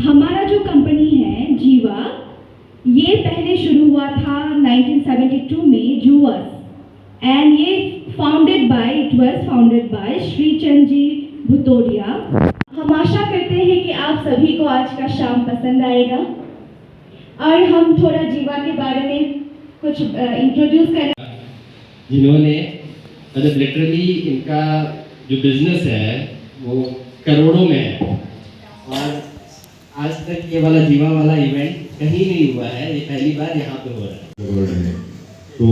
हमारा जो कंपनी है जीवा, ये पहले शुरू हुआ था 1972 में जूवर्स, एंड ये फाउंडेड बाय श्री चंद जी भुतोड़िया। हम आशा करते हैं कि आप सभी को आज का शाम पसंद आएगा और हम थोड़ा जीवा के बारे में कुछ इंट्रोड्यूस करें। जिन्होंने मतलब लिटरली इनका जो बिजनेस है वो करोड़ों में है और आज तक ये वाला जीवा वाला इवेंट कहीं नहीं हुआ है, ये पहली बार यहाँ पे हो रहा है। तो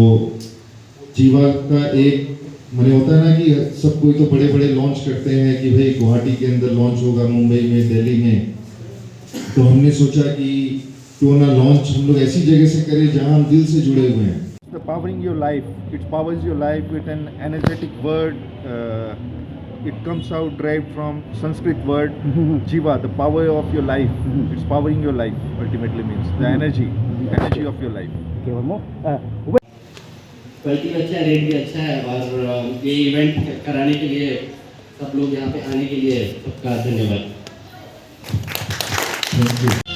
जीवा का एक मैंने होता है ना कि सब कोई तो बड़े बड़े लॉन्च करते हैं कि भाई गुवाहाटी के अंदर लॉन्च होगा, मुंबई में, दिल्ली में, तो हमने सोचा कि क्यों ना लॉन्च हम लोग ऐसी जगह से करें जहां हम दिल से जुड़े हुए हैं। The powering your life, it powers your life with an energetic word. It comes out derived from Sanskrit word jiva, the power of your life. It's powering your life ultimately means the energy of your life. Quality भी अच्छा है, rate भी अच्छा है और ये event कराने के लिए सब लोग यहाँ पे आने के लिए सबका धन्यवाद। Thank you.